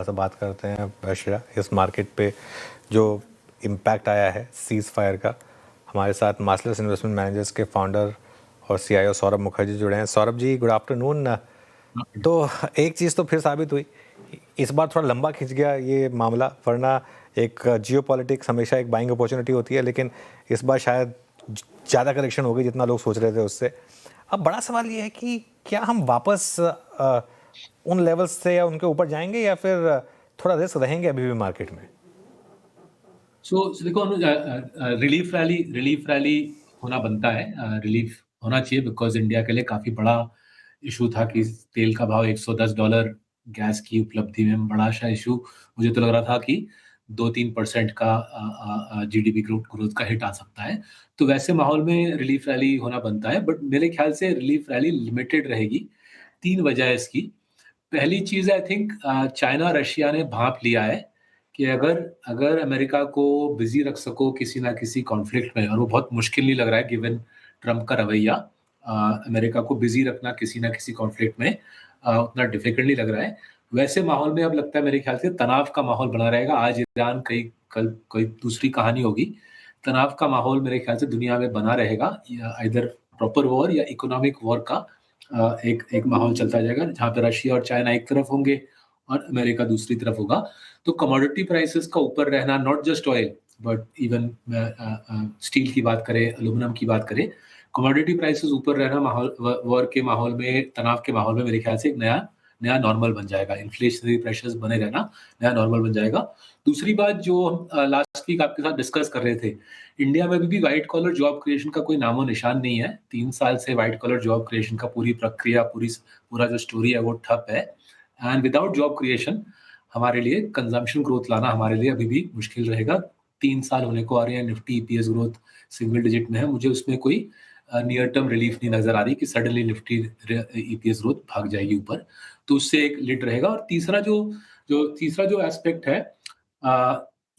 सा बात करते हैं श्रेया, इस मार्केट पे जो इम्पैक्ट आया है सीज़ फायर का। हमारे साथ मार्सलेस इन्वेस्टमेंट मैनेजर्स के फाउंडर और सीईओ सौरभ मुखर्जी जुड़े हैं। Saurabh ji, good afternoon. तो एक चीज़ तो फिर साबित हुई, इस बार थोड़ा लंबा खिंच गया ये मामला, वरना एक जियोपॉलिटिक्स हमेशा एक बाइंग अपॉर्चुनिटी होती है, लेकिन इस बार शायद ज़्यादा करेक्शन हो गई जितना लोग सोच रहे थे उससे। अब बड़ा सवाल ये है कि क्या हम वापस उन लेवल्स से या उनके ऊपर जाएंगे, या फिर थोड़ा रिस्क रहेंगे अभी भी मार्केट में? देखो अनुज, रिलीफ रैली होना बनता है, रिलीफ होना चाहिए, बिकॉज इंडिया के लिए काफी बड़ा इशू था कि तेल का भाव $110, गैस की उपलब्धि में बड़ा सा इशू। मुझे तो लग रहा था कि 2-3% का जीडीपी ग्रोथ का हिट आ सकता है। तो वैसे माहौल में रिलीफ रैली होना बनता है, बट मेरे ख्याल से रिलीफ रैली लिमिटेड रहेगी। 3 वजह है इसकी। पहली चीज, आई थिंक चाइना रशिया ने भांप लिया है कि अगर अगर अमेरिका को बिजी रख सको किसी ना किसी कॉन्फ्लिक्ट में, और वो बहुत मुश्किल नहीं लग रहा है गिवन ट्रम्प का रवैया, अमेरिका को बिजी रखना किसी ना किसी कॉन्फ्लिक्ट में उतना डिफिकल्ट नहीं लग रहा है। वैसे माहौल में अब लगता है मेरे ख्याल से तनाव का माहौल बना रहेगा। आज ईरान, कल कोई दूसरी कहानी होगी। तनाव का माहौल मेरे ख्याल से दुनिया में बना रहेगा, इधर प्रॉपर वॉर या इकोनॉमिक वॉर का एक माहौल चलता जाएगा, जहाँ पे रशिया और चाइना एक तरफ होंगे और अमेरिका दूसरी तरफ होगा। तो कमोडिटी प्राइसेस का ऊपर रहना, not just oil but even steel की बात करें, एल्यूमिनियम की बात करें, कमोडिटी प्राइसेस ऊपर रहना माहौल, वॉर के माहौल में, तनाव के माहौल में मेरे ख्याल से एक नया नॉर्मल बन जाएगा। इन्फ्लेशनरी प्रेशर्स बने रहना नया नॉर्मल बन जाएगा। दूसरी बात जो लास्ट वीक आपके साथ डिस्कस कर रहे थे, इंडिया में भी व्हाइट कॉलर जॉब क्रिएशन का कोई नामो निशान नहीं है। 3 साल से व्हाइट कॉलर जॉब क्रिएशन का पूरी प्रक्रिया, पूरा जो स्टोरी है वो ठप है। एंड विदाउट जॉब क्रिएशन हमारे लिए कंजम्पशन ग्रोथ लाना हमारे लिए अभी भी मुश्किल रहेगा। 3 साल होने को आ रहे हैं, Nifty EPS growth single digit में है। मुझे उसमें कोई नियर टर्म रिलीफ नहीं नजर आ रही कि सडनली निफ्टी ईपीएस ग्रोथ भाग जाएगी ऊपर। तो उससे एक लिड रहेगा। और तीसरा जो एस्पेक्ट है,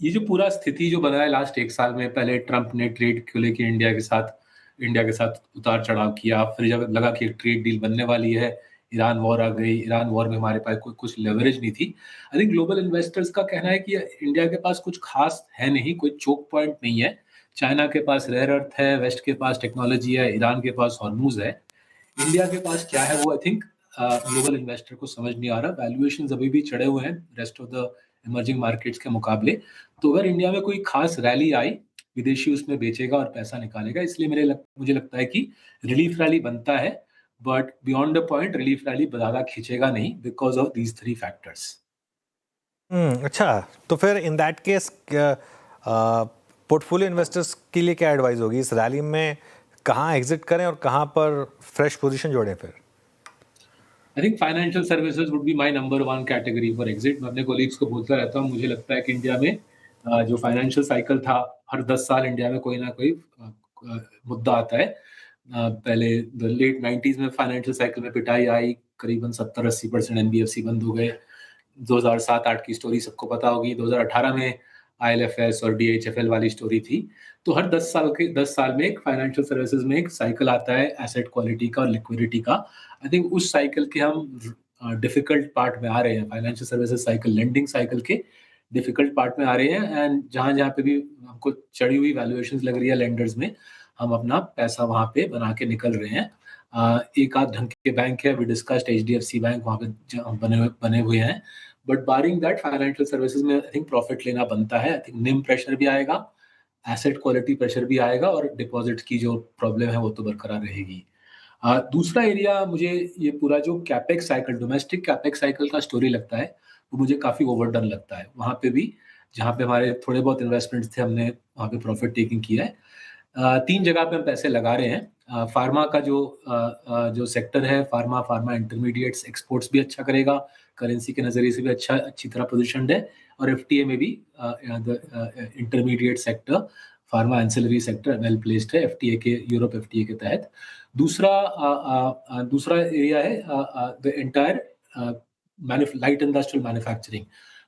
ये जो पूरा स्थिति जो बना है लास्ट 1 साल में, पहले ट्रंप ने ट्रेड को लेकर इंडिया के साथ उतार चढ़ाव किया, फिर जब लगा कि एक ट्रेड डील बनने वाली है, ईरान वॉर आ गई। ईरान वॉर में हमारे पास कुछ लेवरेज नहीं थी। आई थिंक ग्लोबल इन्वेस्टर्स का कहना है कि इंडिया के पास कुछ खास है नहीं, कोई चोक पॉइंट नहीं है। चाइना के पास रेयर अर्थ है, वेस्ट के पास टेक्नोलॉजी है, ईरान के पास हॉर्मूज है। इंडिया के पास क्या है वो आई थिंक ग्लोबल इन्वेस्टर को समझ नहीं आ रहा। वैल्यूएशन अभी भी चढ़े हुए हैं rest of the emerging markets के मुकाबले। तो अगर इंडिया में कोई खास रैली आई, विदेशी उसमें बेचेगा और पैसा निकालेगा। इसलिए मुझे लगता है कि रिलीफ रैली बनता है, but beyond the point relief rally ज्यादा खींचेगा नहीं, बिकॉज ऑफ दीज 3 फैक्टर्स। अच्छा, तो फिर in that case portfolio investors के लिए क्या एडवाइस होगी इस रैली में? कहाँ एग्जिट करें और कहाँ पर फ्रेश पोजीशन जोड़ें फिर? I think financial services would be my number 1 category for exit. मैं अपने कोलीग्स को बोलता रहता हूँ, मुझे लगता है कि इंडिया में जो फाइनेंशियल साइकिल था, हर 10 साल इंडिया में कोई ना कोई मुद्दा आता है। पहले लेट 90s में फाइनेंशियल साइकिल में पिटाई आई, करीबन 70-80% एनबीएफसी बंद हो गए। 2007-8 की स्टोरी सबको पता होगी। 2018 में आईएलएफएस और डीएचएफएल वाली स्टोरी थी। तो हर 10 साल में एक फाइनेंशियल सर्विसेज में एक साइकिल आता है एसेट क्वालिटी का और लिक्विडिटी का। आई थिंक उस साइकिल के हम डिफिकल्ट पार्ट में आ रहे हैं। Financial services cycle, lending cycle के डिफिकल्ट पार्ट में आ रहे हैं। एंड जहां जहां पे भी हमको चढ़ी हुई वैल्यूएशंस लग रही है लेंडर्स में, हम अपना पैसा वहां पे बना के निकल रहे हैं। एक आध ढंग के बैंक है, वी डिस्कस्ड एचडीएफसी बैंक वहां पे बने हुए हैं। But barring that financial services में आई थिंक प्रॉफिट लेना बनता है। आई थिंक निम प्रेशर भी आएगा, एसेट क्वालिटी प्रेशर भी आएगा, और डिपॉजिट की जो प्रॉब्लम है वो तो बरकरार रहेगी। दूसरा एरिया, मुझे ये पूरा जो capex cycle, domestic capex cycle का स्टोरी लगता है, वो मुझे काफी ओवरडन लगता है। वहां पे भी जहाँ पे हमारे थोड़े बहुत इन्वेस्टमेंट्स थे, हमने वहां पे प्रॉफिट टेकिंग किया है। 3 जगह पे हम पैसे लगा रहे हैं। फार्मा का जो सेक्टर है, फार्मा इंटरमीडिएट्स, एक्सपोर्ट्स भी अच्छा करेगा, करेंसी के नजरिए से भी अच्छी तरह पोजिशनड है। और एफटीए में भी intermediate sector, pharma ancillary sector well placed है एफटीए के, यूरोप एफटीए के तहत। दूसरा एरिया है the entire light industrial manufacturing,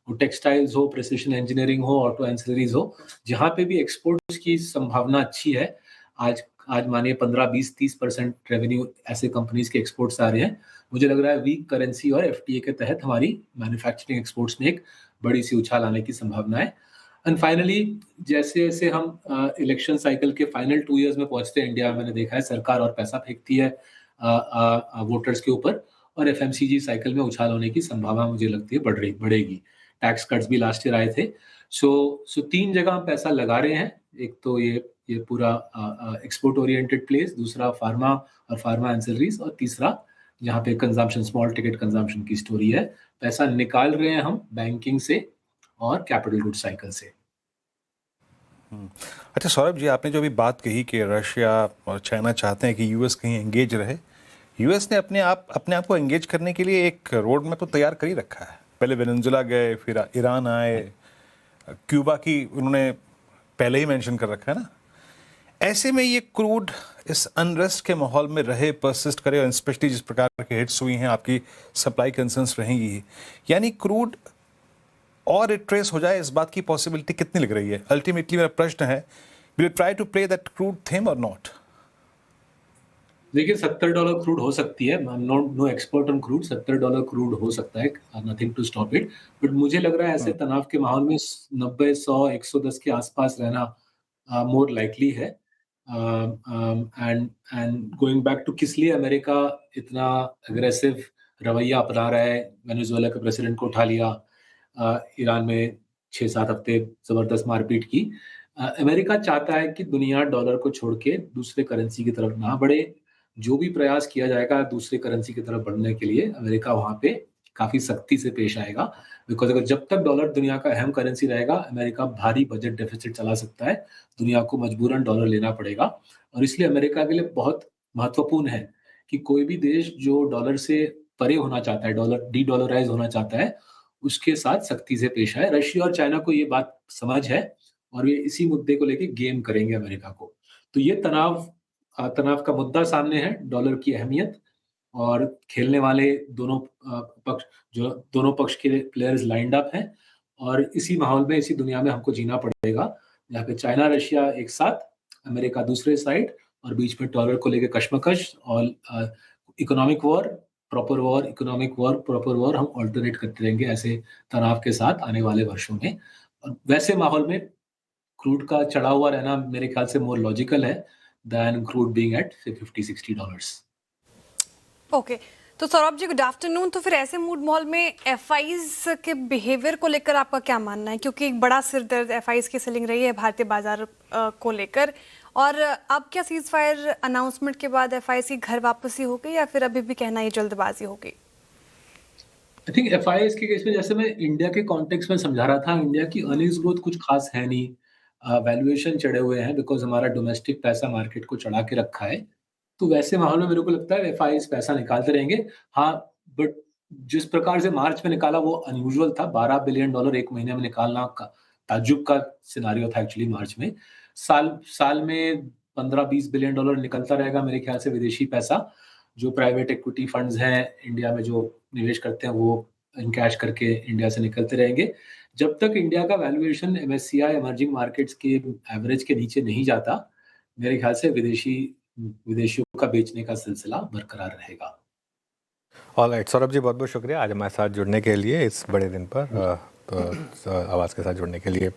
वो टेक्सटाइल्स हो, प्रिसिशन इंजीनियरिंग हो, ऑटो एंसिलरीज हो, जहाँ पे भी एक्सपोर्ट्स की संभावना अच्छी है। आज आज मानिए 15, 20, 30% रेवेन्यू ऐसे कंपनीज के एक्सपोर्ट्स आ रहे हैं। मुझे लग रहा है वीक करेंसी और एफटीए के तहत हमारी मैन्युफैक्चरिंग एक्सपोर्ट्स में एक बड़ी सी उछाल आने की संभावना है। एंड फाइनली जैसे जैसे हम इलेक्शन साइकिल के फाइनल 2 इयर्स में पहुंचते हैं, इंडिया में मैंने देखा है सरकार और पैसा फेंकती है वोटर्स के ऊपर, और एफएमसीजी साइकिल में उछाल होने की संभावना मुझे लगती है बढ़ेगी। टैक्स कट्स भी लास्ट ईयर आए थे। सो 3 जगह हम पैसा लगा रहे हैं। एक तो ये पूरा एक्सपोर्ट ओरिएंटेड प्लेस, दूसरा फार्मा और फार्मा एंसिलरीज, और तीसरा जहाँ पे कंजम्पशन, स्मॉल टिकट कंजम्पशन की स्टोरी है। पैसा निकाल रहे हैं हम बैंकिंग से और कैपिटल गुड साइकिल से। अच्छा सौरभ जी, आपने जो अभी बात कही कि रशिया और चाइना चाहते हैं कि यूएस कहीं एंगेज रहे, यूएस ने अपने आप को एंगेज करने के लिए एक रोड मैप तो तैयार कर ही रखा है। पहले वेनेजुएला गए, फिर ईरान आए, क्यूबा की उन्होंने पहले ही मेंशन कर रखा है ना। ऐसे में ये क्रूड इस अनरेस्ट के माहौल में रहे, परसिस्ट करे, और स्पेशली जिस प्रकार के हिट्स हुई हैं, आपकी सप्लाई कंसर्न्स रहेंगी, यानी क्रूड और रिट्रेस हो जाए, इस बात की पॉसिबिलिटी कितनी लग रही है? अल्टीमेटली मेरा प्रश्न है, will you try to play that crude theme और नॉट? देखिए $70 क्रूड हो सकती है। I am no expert on crude. $70 crude हो सकता है, nothing to stop it. But मुझे लग रहा है ऐसे तनाव के माहौल में 90, 100, 110 के आसपास रहना मोर लाइकली है। एंड गोइंग बैक टू किस लिए अमेरिका इतना अग्रेसिव रवैया अपना रहा है, वेनेजुएला के प्रेसिडेंट को उठा लिया, ईरान में 6-7 हफ्ते जबरदस्त मारपीट की। अमेरिका चाहता है कि दुनिया डॉलर को छोड़ के दूसरे करेंसी की तरफ ना बढ़े। जो भी प्रयास किया जाएगा दूसरे करेंसी की तरफ बढ़ने के लिए, अमेरिका वहां पे काफी सख्ती से पेश आएगा। बिकॉज अगर जब तक डॉलर दुनिया का अहम करेंसी रहेगा, अमेरिका भारी बजट डेफिसिट चला सकता है, दुनिया को मजबूरन डॉलर लेना पड़ेगा। और इसलिए अमेरिका के लिए बहुत महत्वपूर्ण है कि कोई भी देश जो डॉलर से परे होना चाहता है, डॉलर डी डॉलराइज होना चाहता है, उसके साथ सख्ती से पेश आए। रशिया और चाइना को ये बात समझ है और ये इसी मुद्दे को लेके गेम करेंगे अमेरिका को। तो ये तनाव का मुद्दा सामने है, डॉलर की अहमियत, और खेलने वाले दोनों पक्ष के प्लेयर्स लाइंड अप हैं। और इसी माहौल में, इसी दुनिया में हमको जीना पड़ेगा, जहाँ पे चाइना रशिया एक साथ, अमेरिका दूसरे साइड, और बीच में डॉलर को लेकर कश्मकश और इकोनॉमिक वॉर, प्रॉपर वॉर हम ऑल्टरनेट करते रहेंगे ऐसे तनाव के साथ आने वाले वर्षों में। और वैसे माहौल में क्रूड का चढ़ा हुआ रहना मेरे ख्याल से मोर लॉजिकल है then crude being at $50-60। Okay, तो सौरभ जी गुड आफ्टरनून। तो फिर ऐसे मूड माहौल में एफआईज के बिहेवियर को लेकर आपका क्या मानना है? क्योंकि एक बड़ा सिरदर्द एफआईज की सेलिंग रही है भारतीय बाजार को लेकर, और अब क्या सीज फायर अनाउंसमेंट के बाद एफआईज की घर वापसी हो गई, या फिर अभी भी कहना ये जल्दबाजी हो गई? आई थिंक एफआईएस के केस में, जैसे मैं इंडिया के कॉन्टेक्स्ट में समझा रहा था, इंडिया की अर्निंग्स ग्रोथ कुछ खास है नहीं, वैल्यूएशन चढ़े हुए हैं बिकॉज हमारा डोमेस्टिक पैसा मार्केट को चढ़ा के रखा है। तो वैसे माहौल में मेरे को लगता है एफआईएस पैसा निकालते रहेंगे। हाँ, बट जिस प्रकार से मार्च में निकाला वो अनयूजुअल था। $12 बिलियन एक महीने में निकालना का ताज्जुब का सिनारियो था एक्चुअली मार्च में। साल में $15-20 बिलियन निकलता रहेगा मेरे ख्याल से विदेशी पैसा। जो प्राइवेट इक्विटी फंड्स हैं इंडिया में जो निवेश करते हैं, वो इनकैश करके इंडिया से निकलते रहेंगे। जब तक इंडिया का वैल्यूएशन एमएससीआई इमर्जिंग मार्केट्स के एवरेज के नीचे नहीं जाता, मेरे ख्याल से विदेशियों का बेचने का सिलसिला बरकरार रहेगा। ऑलराइट सौरभ जी, बहुत बहुत शुक्रिया आज हमारे साथ जुड़ने के लिए, इस बड़े दिन पर आवाज़ के साथ जुड़ने के लिए।